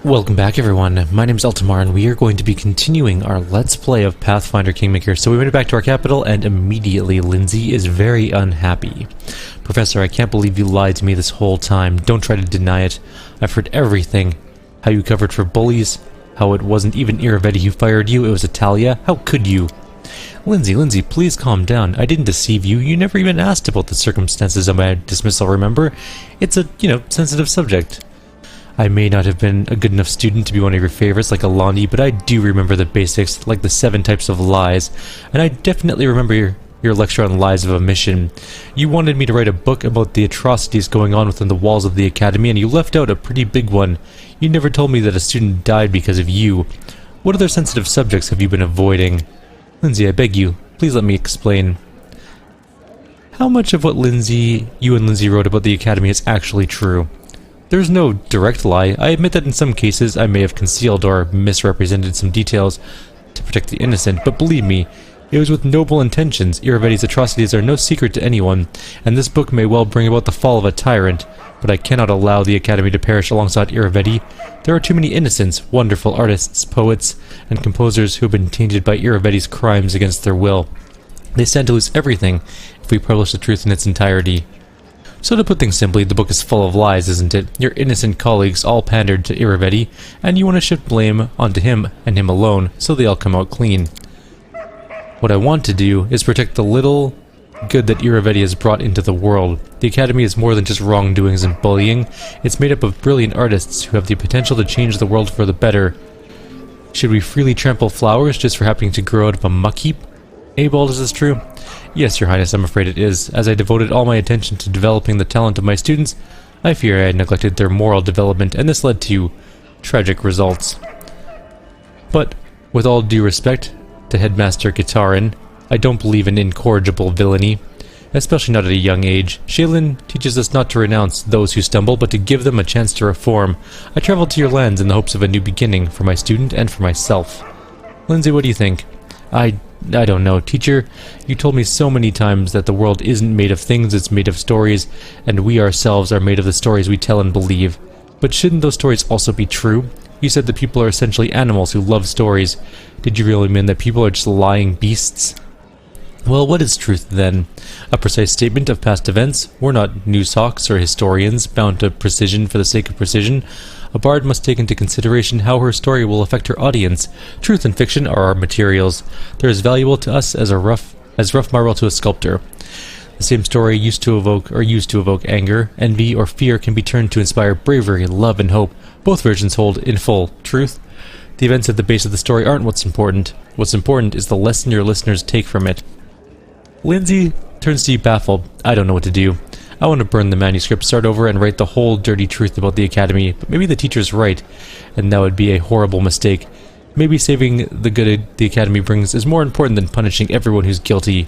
Welcome back everyone, my name is Eltimar and we are going to be continuing our Let's Play of Pathfinder Kingmaker. So we made it back to our capital and immediately Lindsay is very unhappy. Professor, I can't believe you lied to me this whole time. Don't try to deny it. I've heard everything. How you covered for bullies, how it wasn't even Kyrieru who fired you, it was Italia. How could you? Lindsay, please calm down. I didn't deceive you. You never even asked about the circumstances of my dismissal, remember? It's a, sensitive subject. I may not have been a good enough student to be one of your favorites like Alandi, but I do remember the basics, like the 7 types of lies, and I definitely remember your lecture on lies of omission. You wanted me to write a book about the atrocities going on within the walls of the academy, and you left out a pretty big one. You never told me that a student died because of you. What other sensitive subjects have you been avoiding? Lindsay, I beg you, please let me explain. How much of what you and Lindsay wrote about the academy is actually true? There's no direct lie. I admit that in some cases I may have concealed or misrepresented some details to protect the innocent, but believe me, it was with noble intentions. Kyrieru's atrocities are no secret to anyone, and this book may well bring about the fall of a tyrant, but I cannot allow the academy to perish alongside Kyrieru. There are too many innocents, wonderful artists, poets, and composers who have been tainted by Kyrieru's crimes against their will. They stand to lose everything if we publish the truth in its entirety. So to put things simply, the book is full of lies, isn't it? Your innocent colleagues all pandered to Kyrieru, and you want to shift blame onto him and him alone, so they all come out clean. What I want to do is protect the little good that Kyrieru has brought into the world. The academy is more than just wrongdoings and bullying. It's made up of brilliant artists who have the potential to change the world for the better. Should we freely trample flowers just for happening to grow out of a muck heap? Abald, is this true? Yes, Your Highness, I'm afraid it is. As I devoted all my attention to developing the talent of my students, I fear I had neglected their moral development, and this led to tragic results. But, with all due respect to Headmaster Kitarin, I don't believe in incorrigible villainy, especially not at a young age. Shaylin teaches us not to renounce those who stumble, but to give them a chance to reform. I traveled to your lands in the hopes of a new beginning for my student and for myself. Lindsay, what do you think? I don't know, teacher. You told me so many times that the world isn't made of things, it's made of stories, and we ourselves are made of the stories we tell and believe. But shouldn't those stories also be true? You said that people are essentially animals who love stories. Did you really mean that people are just lying beasts? Well, what is truth then? A precise statement of past events? We're not newshawks or historians bound to precision for the sake of precision. A bard must take into consideration how her story will affect her audience. Truth and fiction are our materials. They're as valuable to us as rough marble to a sculptor. The same story used to evoke anger, envy, or fear can be turned to inspire bravery, love, and hope. Both versions hold in full truth. The events at the base of the story aren't what's important. What's important is the lesson your listeners take from it. Lindsay turns to you baffled. I don't know what to do. I want to burn the manuscript, start over, and write the whole dirty truth about the academy, but maybe the teacher's right, and that would be a horrible mistake. Maybe saving the good the academy brings is more important than punishing everyone who's guilty.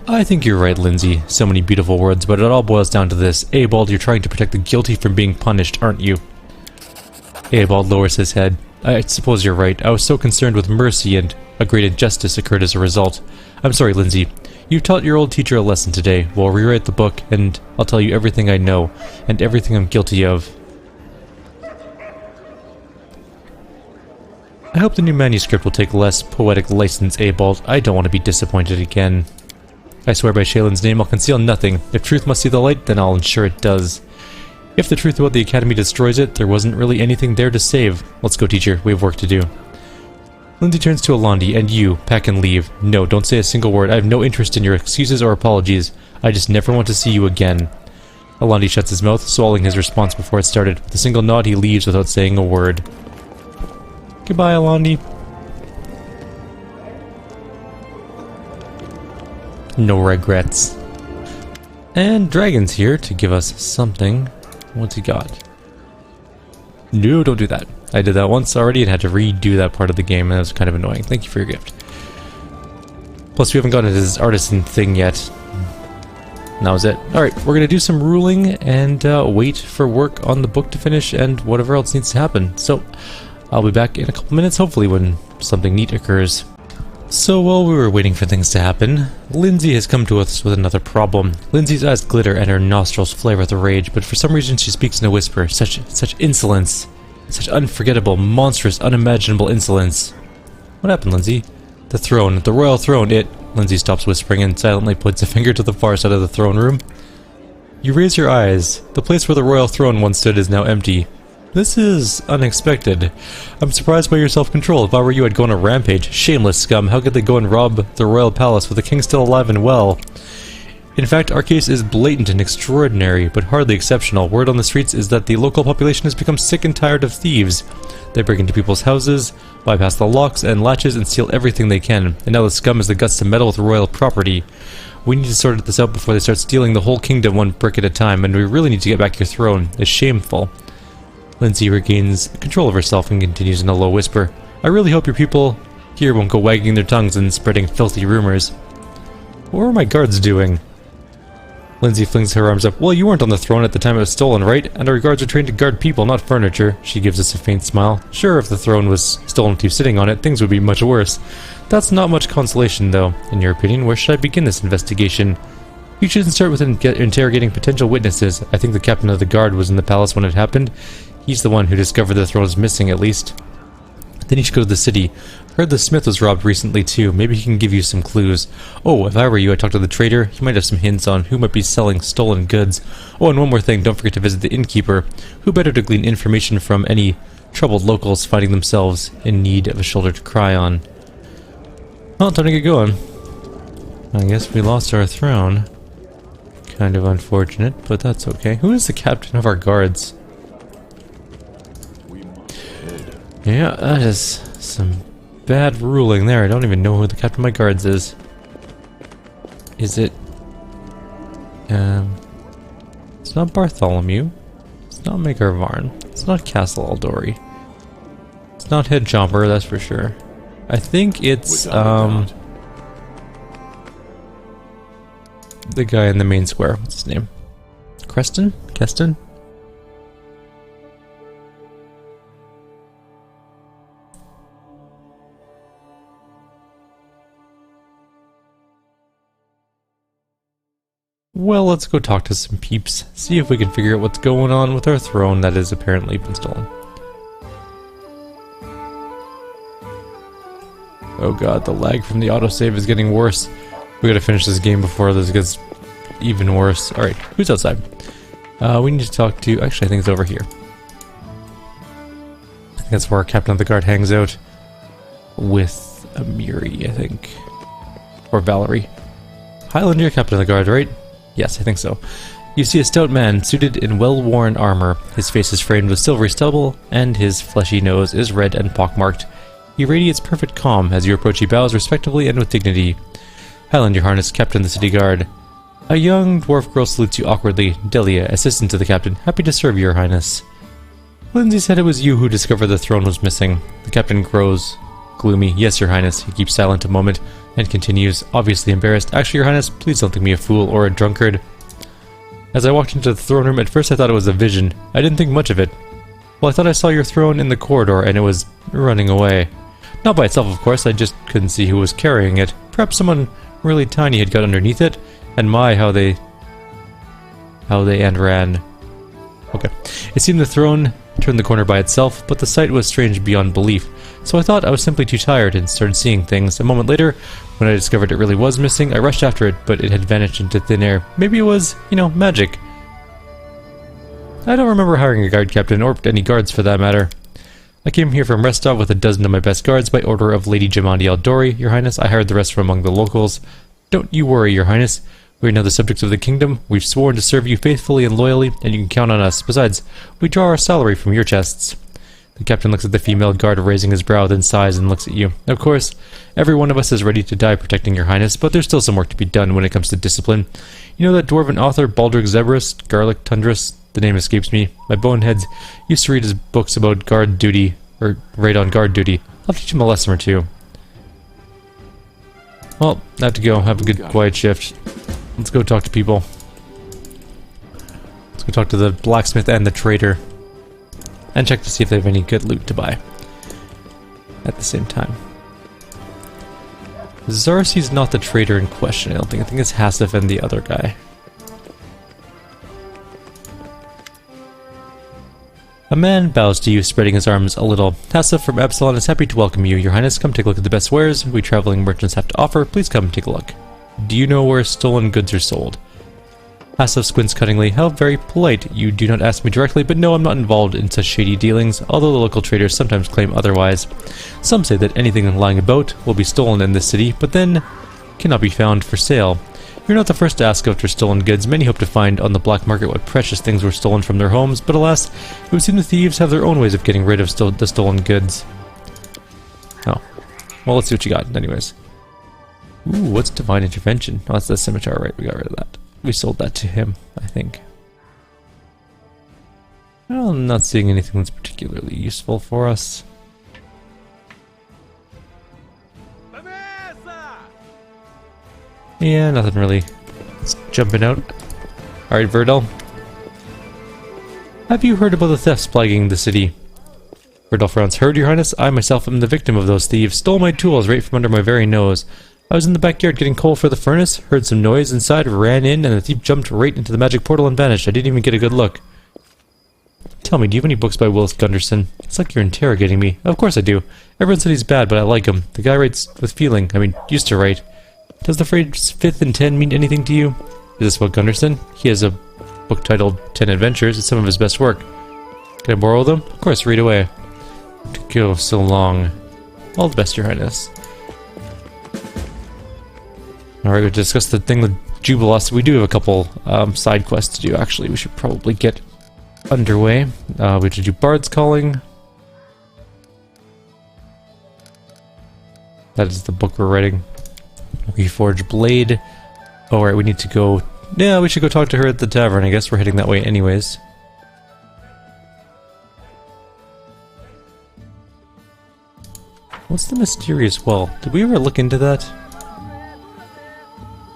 I think you're right, Lindsay. So many beautiful words, but it all boils down to this. Abald, you're trying to protect the guilty from being punished, aren't you? Abald lowers his head. I suppose you're right. I was so concerned with mercy, and a great injustice occurred as a result. I'm sorry, Lindsay. You taught your old teacher a lesson today. We'll rewrite the book, and I'll tell you everything I know, and everything I'm guilty of. I hope the new manuscript will take less poetic license, Abald. I don't want to be disappointed again. I swear by Shaylin's name, I'll conceal nothing. If truth must see the light, then I'll ensure it does. If the truth about the academy destroys it, there wasn't really anything there to save. Let's go, teacher. We have work to do. Lindsay turns to Alandi, and you, pack and leave. No, don't say a single word. I have no interest in your excuses or apologies. I just never want to see you again. Alandi shuts his mouth, swallowing his response before it started. With a single nod, he leaves without saying a word. Goodbye, Alandi. No regrets. And Dragon's here to give us something. What's he got? No, don't do that. I did that once already and had to redo that part of the game, and that was kind of annoying. Thank you for your gift. Plus, we haven't gotten to this artisan thing yet. And that was it. Alright, we're going to do some ruling and wait for work on the book to finish and whatever else needs to happen. So, I'll be back in a couple minutes, hopefully when something neat occurs. So while we were waiting for things to happen, Lindsay has come to us with another problem. Lindsay's eyes glitter and her nostrils flare with rage, but for some reason she speaks in a whisper. Such insolence. Such unforgettable, monstrous, unimaginable insolence. What happened, Lindsay? The throne. The royal throne. Lindsay stops whispering and silently points a finger to the far side of the throne room. You raise your eyes. The place where the royal throne once stood is now empty. This is unexpected. I'm surprised by your self-control. If I were you, I'd go on a rampage. Shameless scum. How could they go and rob the royal palace with the king still alive and well? In fact, our case is blatant and extraordinary, but hardly exceptional. Word on the streets is that the local population has become sick and tired of thieves. They break into people's houses, bypass the locks and latches, and steal everything they can. And now the scum has the guts to meddle with royal property. We need to sort this out before they start stealing the whole kingdom one brick at a time, and we really need to get back your throne. It's shameful. Lindsay regains control of herself and continues in a low whisper. I really hope your people here won't go wagging their tongues and spreading filthy rumors. What were my guards doing? Lindsay flings her arms up. Well, you weren't on the throne at the time it was stolen, right? And our guards are trained to guard people, not furniture. She gives us a faint smile. Sure, if the throne was stolen with you sitting on it, things would be much worse. That's not much consolation, though. In your opinion, where should I begin this investigation? You shouldn't start with interrogating potential witnesses. I think the captain of the guard was in the palace when it happened. He's the one who discovered the throne was missing, at least. Then you should go to the city. Heard the smith was robbed recently, too. Maybe he can give you some clues. Oh, if I were you, I'd talk to the trader. He might have some hints on who might be selling stolen goods. Oh, and one more thing, don't forget to visit the innkeeper. Who better to glean information from any troubled locals finding themselves in need of a shoulder to cry on. Well, time to get going. I guess we lost our throne. Kind of unfortunate, but that's okay. Who is the captain of our guards? Yeah, that is some bad ruling there. I don't even know who the captain of my guards is. Is it... It's not Bartholomew. It's not Maker Varn. It's not Castle Aldori. It's not Head Chomper, that's for sure. I think it's, the guy in the main square. What's his name? Creston? Keston? Well, let's go talk to some peeps. See if we can figure out what's going on with our throne that has apparently been stolen. Oh god, the lag from the autosave is getting worse. We gotta finish this game before this gets even worse. Alright, who's outside? We need to talk to... Actually, I think it's over here. I think that's where our captain of the guard hangs out. With Amiri, I think. Or Valerie. Highland, you're captain of the guard, right? Yes, I think so. You see a stout man, suited in well-worn armor. His face is framed with silvery stubble, and his fleshy nose is red and pockmarked. He radiates perfect calm. As you approach, he bows respectfully and with dignity. Highland, your harness, captain of the city guard. A young dwarf girl salutes you awkwardly. Delia, assistant to the captain. Happy to serve your highness. Lindsay said it was you who discovered the throne was missing. The captain grows gloomy. Yes, your highness. He keeps silent a moment and continues, obviously embarrassed. Actually, your highness, please don't think me a fool or a drunkard. As I walked into the throne room, at first I thought it was a vision. I didn't think much of it. Well, I thought I saw your throne in the corridor and it was running away. Not by itself, of course. I just couldn't see who was carrying it. Perhaps someone really tiny had got underneath it. And my, how they ran. Okay. It seemed the throne turned the corner by itself, but the sight was strange beyond belief. So I thought I was simply too tired and started seeing things. A moment later, when I discovered it really was missing, I rushed after it, but it had vanished into thin air. Maybe it was, magic. I don't remember hiring a guard captain, or any guards for that matter. I came here from Restov with a dozen of my best guards by order of Lady Jamandi Aldori, your highness. I hired the rest from among the locals. Don't you worry, your highness. We are now the subjects of the kingdom. We've sworn to serve you faithfully and loyally, and you can count on us. Besides, we draw our salary from your chests. The captain looks at the female guard, raising his brow, then sighs and looks at you. Of course, every one of us is ready to die protecting your highness, but there's still some work to be done when it comes to discipline. You know that dwarven author, Baldric Zebras, Garlic Tundras? The name escapes me. My boneheads used to read his books about guard duty, or raid on guard duty. I'll teach him a lesson or two. Well, I have to go. Have a good quiet shift. Let's go talk to people. Let's go talk to the blacksmith and the trader. And check to see if they have any good loot to buy. at the same time. Zarcy's not the traitor in question, I don't think. I think it's Hassif and the other guy. A man bows to you, spreading his arms a little. Hassif from Epsilon is happy to welcome you. Your Highness, come take a look at the best wares we traveling merchants have to offer. Please come take a look. Do you know where stolen goods are sold? Hassif squints cuttingly. How very polite. You do not ask me directly, but no, I'm not involved in such shady dealings, although the local traders sometimes claim otherwise. Some say that anything lying about will be stolen in this city, but then cannot be found for sale. You're not the first to ask after stolen goods. Many hope to find on the black market what precious things were stolen from their homes, but alas, it would seem the thieves have their own ways of getting rid of the stolen goods. Oh. Well, let's see what you got, anyways. Ooh, what's Divine Intervention? Oh, that's the scimitar, right? We got rid of that. We sold that to him, I think. Well, I'm not seeing anything that's particularly useful for us. Yeah, nothing really. It's jumping out. Alright, Verdel. Have you heard about the thefts plaguing the city? Verdel frowns. Heard, Your Highness? I myself am the victim of those thieves. Stole my tools right from under my very nose. I was in the backyard getting coal for the furnace, heard some noise inside, ran in, and the thief jumped right into the magic portal and vanished. I didn't even get a good look. Tell me, do you have any books by Willis Gunderson? It's like you're interrogating me. Of course I do. Everyone said he's bad, but I like him. The guy writes with feeling. I mean, used to write. Does the phrase 5th and 10 mean anything to you? Is this about Gunderson? He has a book titled 10 Adventures. It's some of his best work. Can I borrow them? Of course, read away. To go so long. All the best, Your Highness. Alright, we discussed the thing with Jubilos. We do have a couple side quests to do, actually. We should probably get underway. We have to do Bard's Calling. That is the book we're writing. Reforge Blade. Oh, right, we need to go... Yeah, we should go talk to her at the tavern. I guess we're heading that way anyways. What's the mysterious well? Did we ever look into that?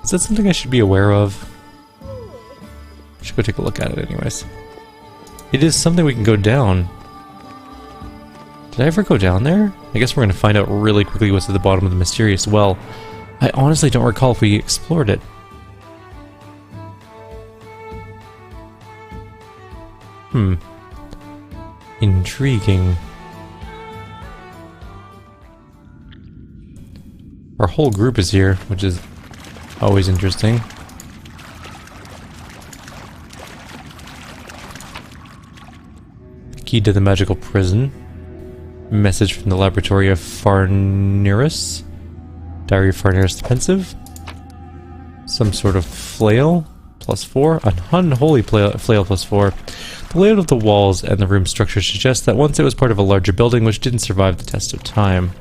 Is that something I should be aware of? I should go take a look at it anyways. It is something we can go down. Did I ever go down there? I guess we're going to find out really quickly what's at the bottom of the mysterious well. I honestly don't recall if we explored it. Intriguing. Our whole group is here, which is always interesting. Key to the magical prison. Message from the laboratory of Farnirus. Diary of Farnirus the Pensive. Some sort of flail. +4. An unholy flail +4. The layout of the walls and the room structure suggests that once it was part of a larger building which didn't survive the test of time.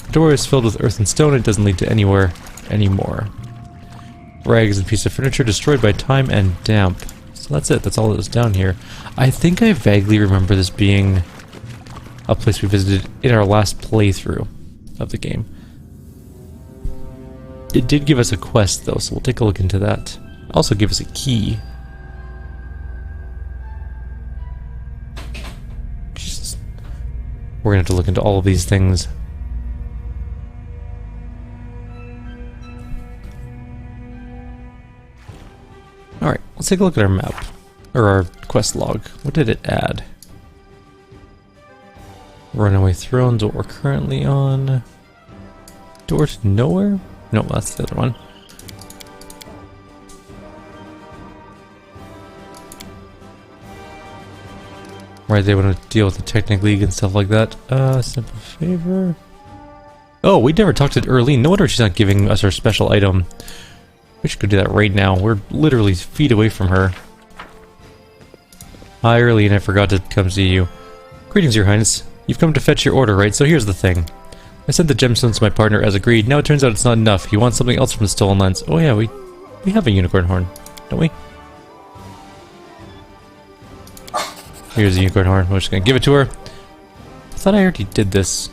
The door is filled with earth and stone. It doesn't lead to anywhere anymore. Rags and piece of furniture destroyed by time and damp. So that's it. That's all that was down here. I think I vaguely remember this being a place we visited in our last playthrough of the game. It did give us a quest though, so we'll take a look into that. Also give us a key. Jesus. We're gonna have to look into all of these things. Alright, let's take a look at our map. Or our quest log. What did it add? Runaway Thrones, what we're currently on. Door to Nowhere? No, that's the other one. Right, they want to deal with the Technic League and stuff like that. Simple favor. Oh, we never talked to Erlene. No wonder she's not giving us our special item. We should go do that right now. We're literally feet away from her. Hi, Erlene. I forgot to come see you. Greetings, Your Highness. You've come to fetch your order, right? So here's the thing. I sent the gemstones to my partner as agreed. Now it turns out it's not enough. He wants something else from the stolen lands. Oh yeah, we have a unicorn horn, don't we? Here's a unicorn horn. We're just gonna give it to her. I thought I already did this.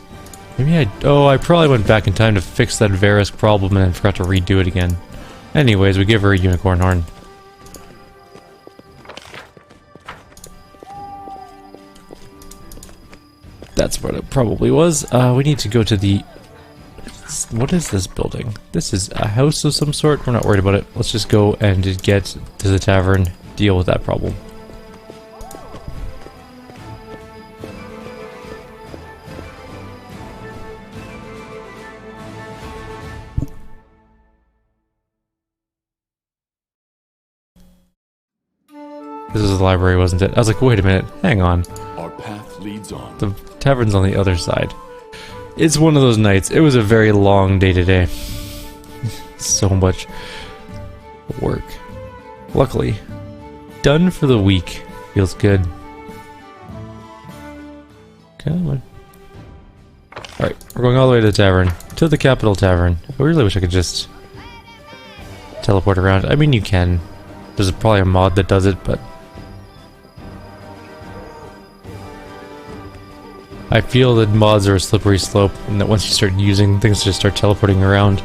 Maybe I probably went back in time to fix that Verisk problem and then forgot to redo it again. Anyways, we give her a unicorn horn. That's what it probably was. We need to go to the... What is this building? This is a house of some sort. We're not worried about it. Let's just go and get to the tavern, deal with that problem. This is the library, wasn't it? I was like, wait a minute, hang on. Our path leads on. The tavern's on the other side. It's one of those nights. It was a very long day today. So much work. Luckily, done for the week. Feels good. Come on. Alright, we're going all the way to the tavern. To the capital tavern. I really wish I could just teleport around. I mean, you can. There's probably a mod that does it, but I feel that mods are a slippery slope, and that once you start using things, just start teleporting around.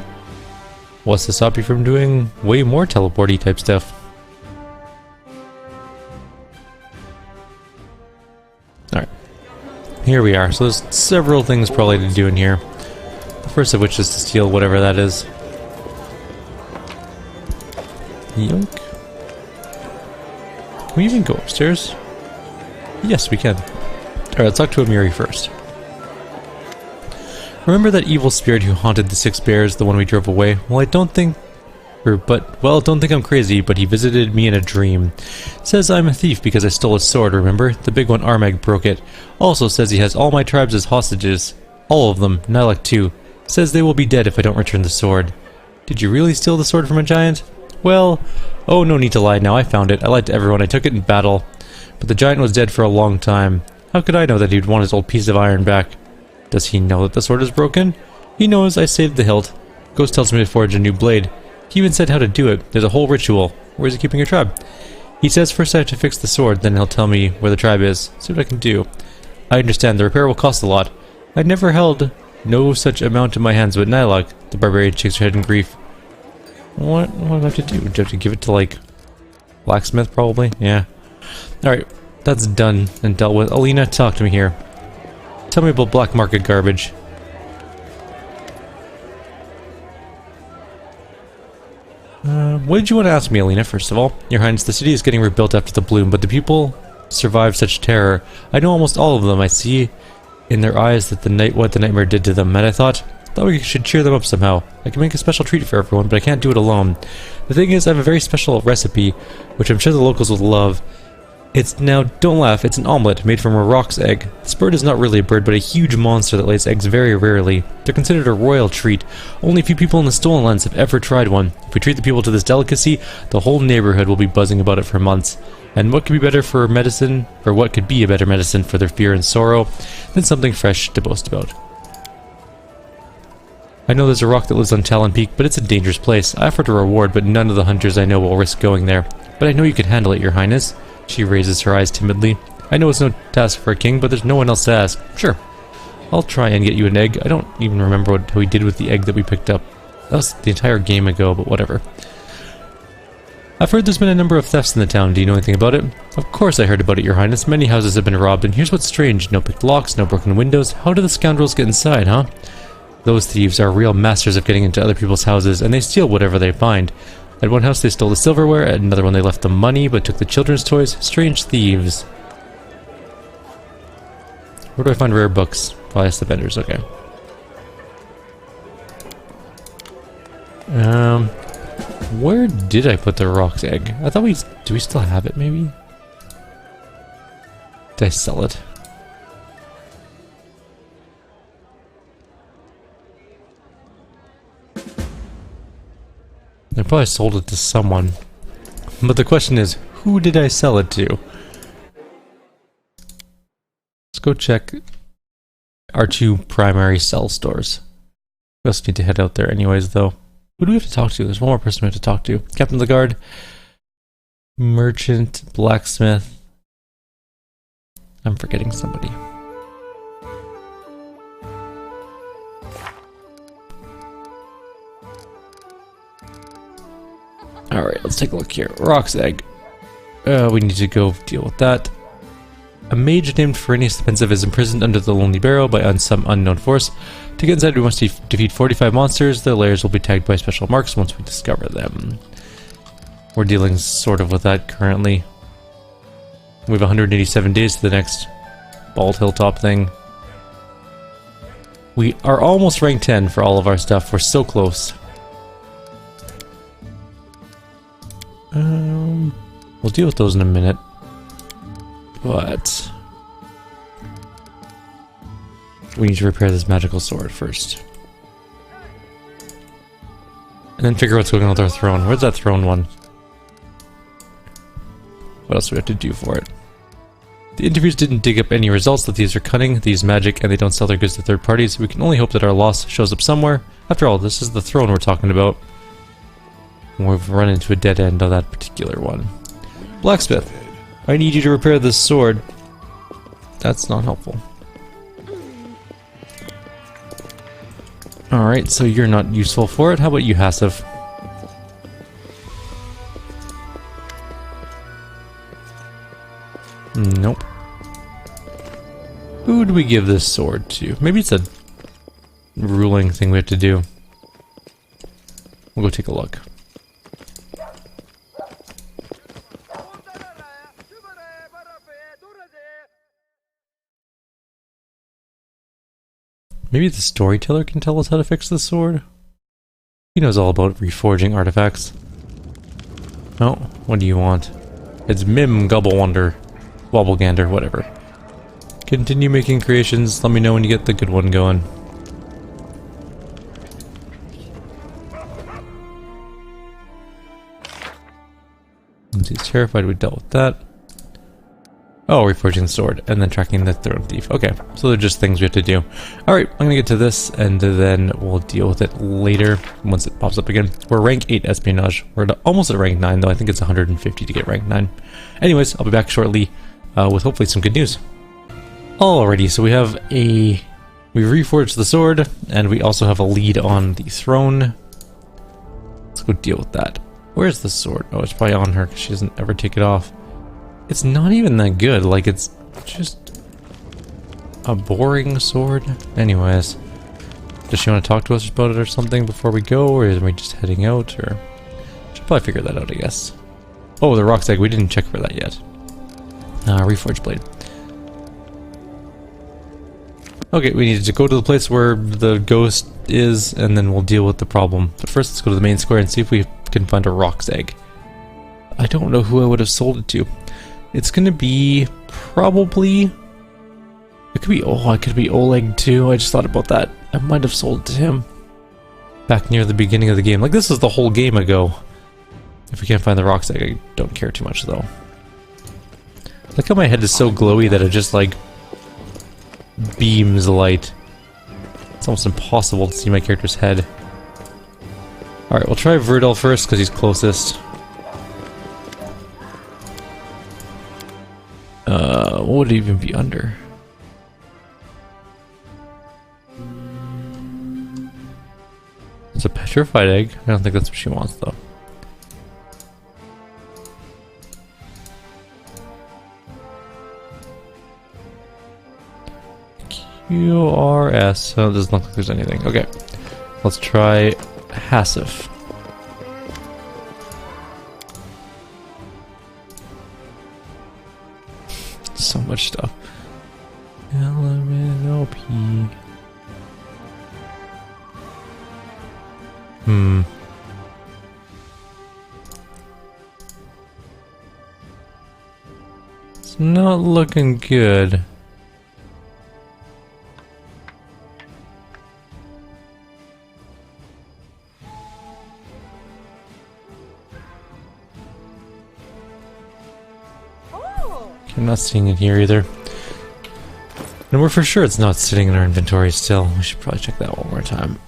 What's to stop you from doing way more teleporty type stuff? Alright. Here we are. So there's several things probably to do in here. The first of which is to steal whatever that is. Yoink. Can we even go upstairs? Yes, we can. Alright, let's talk to Amiri first. Remember that evil spirit who haunted the 6 bears, the one we drove away? Well, don't think I'm crazy, but he visited me in a dream. Says I'm a thief because I stole his sword, remember? The big one Armag broke it. Also says he has all my tribes as hostages. All of them, Nylak too. Says they will be dead if I don't return the sword. Did you really steal the sword from a giant? Well, oh, no need to lie now, I found it. I lied to everyone, I took it in battle. But the giant was dead for a long time. How could I know that he'd want his old piece of iron back? Does he know that the sword is broken? He knows I saved the hilt. Ghost tells me to forge a new blade. He even said how to do it. There's a whole ritual. Where is he keeping your tribe? He says first I have to fix the sword, then he'll tell me where the tribe is. See what I can do. I understand, the repair will cost a lot. I never held no such amount in my hands with Nylak. The barbarian shakes her head in grief. What do I have to do? Do I have to give it to, like, blacksmith, probably? Yeah. Alright, that's done and dealt with. Alina, talk to me here. Tell me about black market garbage. What did you want to ask me, Alina, first of all? Your Highness, the city is getting rebuilt after the bloom, but the people survived such terror. I know almost all of them. I see in their eyes that what the nightmare did to them, and I thought we should cheer them up somehow. I can make a special treat for everyone, but I can't do it alone. The thing is, I have a very special recipe, which I'm sure the locals will love. Now, don't laugh, it's an omelette made from a roc's egg. This bird is not really a bird, but a huge monster that lays eggs very rarely. They're considered a royal treat. Only a few people in the Stolen Lands have ever tried one. If we treat the people to this delicacy, the whole neighborhood will be buzzing about it for months. And what could be better for medicine, or what could be a better medicine for their fear and sorrow, than something fresh to boast about? I know there's a rock that lives on Talon Peak, but it's a dangerous place. I offered a reward, but none of the hunters I know will risk going there. But I know you can handle it, Your Highness. She raises her eyes timidly. I know it's no task for a king, but there's no one else to ask. Sure. I'll try and get you an egg. I don't even remember how we did with the egg that we picked up. That was the entire game ago, but whatever. I've heard there's been a number of thefts in the town. Do you know anything about it? Of course I heard about it, Your Highness. Many houses have been robbed, and here's what's strange. No picked locks, no broken windows. How do the scoundrels get inside, huh? Those thieves are real masters of getting into other people's houses, and they steal whatever they find. At one house they stole the silverware, at another one they left the money, but took the children's toys. Strange thieves. Where do I find rare books? Oh, that's the vendors, okay. Where did I put the rock's egg? I thought do we still have it, maybe? Did I sell it? I probably sold it to someone. But the question is, who did I sell it to? Let's go check our 2 primary sell stores. We also need to head out there anyways, though. Who do we have to talk to? There's one more person we have to talk to. Captain of the Guard. Merchant. Blacksmith. I'm forgetting somebody. Alright, let's take a look here. Rock's egg. We need to go deal with that. A mage named Pherrid the Pensive is imprisoned under the Lonely Barrow by some unknown force. To get inside, we must defeat 45 monsters. Their lairs will be tagged by special marks once we discover them. We're dealing sort of with that currently. We have 187 days to the next Bald Hilltop thing. We are almost rank 10 for all of our stuff. We're so close. We'll deal with those in a minute. But we need to repair this magical sword first. And then figure what's going on with our throne. Where's that throne one? What else do we have to do for it? The interviews didn't dig up any results that these are cunning, they use magic, and they don't sell their goods to third parties. We can only hope that our loss shows up somewhere. After all, this is the throne we're talking about. We've run into a dead end on that particular one. Blacksmith, I need you to repair this sword. That's not helpful. Alright, so you're not useful for it. How about you, Hassif? Nope. Who do we give this sword to? Maybe it's a ruling thing we have to do. We'll go take a look. Maybe the storyteller can tell us how to fix the sword? He knows all about reforging artifacts. Oh, what do you want? It's Mim Gobblewonder. Wobblegander, whatever. Continue making creations. Let me know when you get the good one going. Lindsay's terrified we dealt with that. Oh, reforging the sword, and then tracking the throne thief. Okay, so they're just things we have to do. Alright, I'm gonna get to this, and then we'll deal with it later, once it pops up again. We're rank 8 espionage. We're almost at rank 9, though. I think it's 150 to get rank 9. Anyways, I'll be back shortly with hopefully some good news. Alrighty, so we have we reforged the sword, and we also have a lead on the throne. Let's go deal with that. Where's the sword? Oh, it's probably on her, because she doesn't ever take it off. It's not even that good, like it's just a boring sword. Anyways, does she want to talk to us about it or something before we go, or are we just heading out, or... Should probably figure that out, I guess. Oh, the rock's egg, we didn't check for that yet. Reforged blade. Okay, we need to go to the place where the ghost is, and then we'll deal with the problem. But first, let's go to the main square and see if we can find a rock's egg. I don't know who I would have sold it to. It's gonna be probably... It could be... Oh, it could be Oleg too. I just thought about that. I might have sold it to him. Back near the beginning of the game. Like, this is the whole game ago. If we can't find the rock's egg, I don't care too much, though. Look how my head is so glowy that it just, like, beams light. It's almost impossible to see my character's head. Alright, we'll try Verdal first, because he's closest. What would it even be under? It's a petrified egg. I don't think that's what she wants, though. QRS. Oh, it doesn't look like there's anything. Okay. Let's try Hassif. So much stuff. LMNOP. It's not looking good. I'm not seeing it here either. And we're for sure it's not sitting in our inventory still. We should probably check that one more time.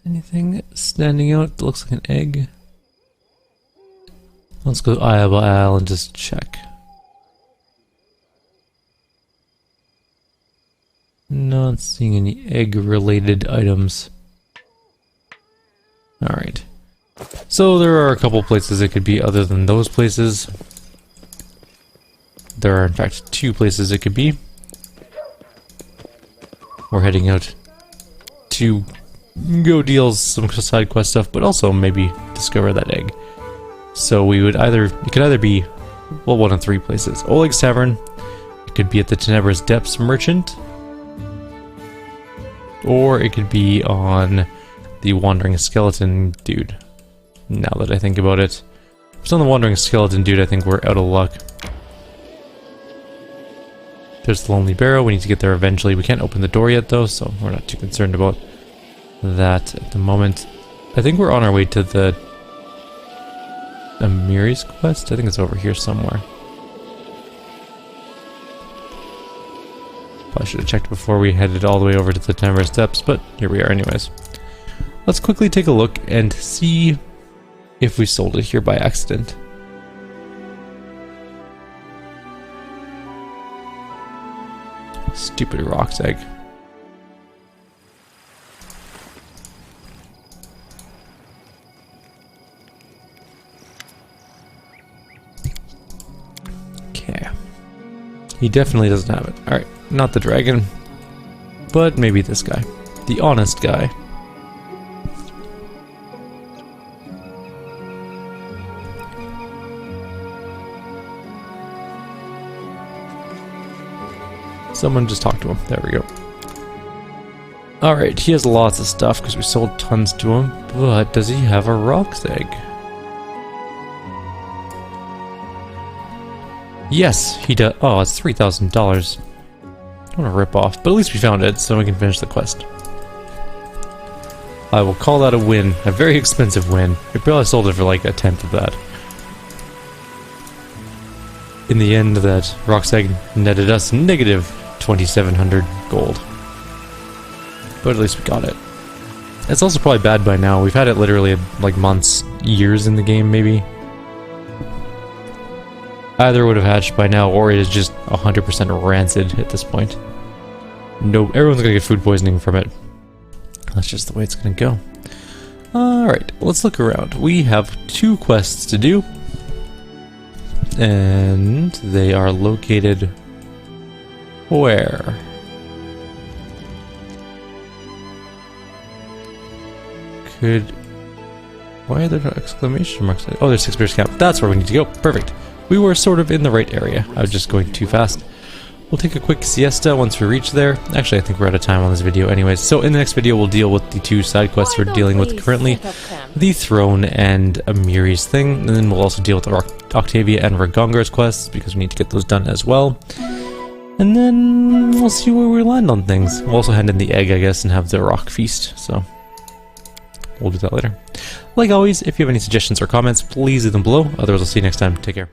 Anything standing out that looks like an egg? Let's go aisle by aisle and just check. Not seeing any egg-related items. Alright. So there are a couple places it could be other than those places. there are in fact 2 places it could be. We're heading out to go deal some side quest stuff, but also maybe discover that egg. So we would it could either be, well, one of 3 places. Oleg's Tavern, it could be at the Tenebra's Depths Merchant, or it could be on the Wandering Skeleton dude, now that I think about it. If it's on the Wandering Skeleton dude, I think we're out of luck. There's the Lonely Barrow, we need to get there eventually. We can't open the door yet though, so we're not too concerned about that at the moment. I think we're on our way to the Amiri's quest? I think it's over here somewhere. Probably should have checked before we headed all the way over to the Timber Steps, but here we are anyways. Let's quickly take a look and see if we sold it here by accident. Stupid Rock's egg. Okay. He definitely doesn't have it. Alright, not the dragon, but maybe this guy. The honest guy. Someone just talk to him. There we go. Alright, he has lots of stuff because we sold tons to him, but does he have a Rock's egg? Yes, he does. Oh, it's $3,000. I want to rip off, but at least we found it, so we can finish the quest. I will call that a win. A very expensive win. We probably sold it for like 1/10 of that. In the end, that Rock's egg netted us negative 2,700 gold. But at least we got it. It's also probably bad by now. We've had it literally like months, years in the game maybe. Either would have hatched by now, or it is just 100% rancid at this point. No, everyone's gonna get food poisoning from it. That's just the way it's gonna go. Alright, let's look around. We have 2 quests to do. And they are located where? Why are there no exclamation marks? Oh, there's 6 Bears Camp. That's where we need to go. Perfect. We were sort of in the right area. I was just going too fast. We'll take a quick siesta once we reach there. Actually, I think we're out of time on this video anyways. So in the next video, we'll deal with the 2 side quests we're dealing with currently. The Throne and Amiri's thing. And then we'll also deal with the Octavia and Ragongar's quests, because we need to get those done as well. And then we'll see where we land on things. We'll also hand in the egg, I guess, and have the rock feast. So we'll do that later. Like always, if you have any suggestions or comments, please leave them below. Otherwise, I'll see you next time. Take care.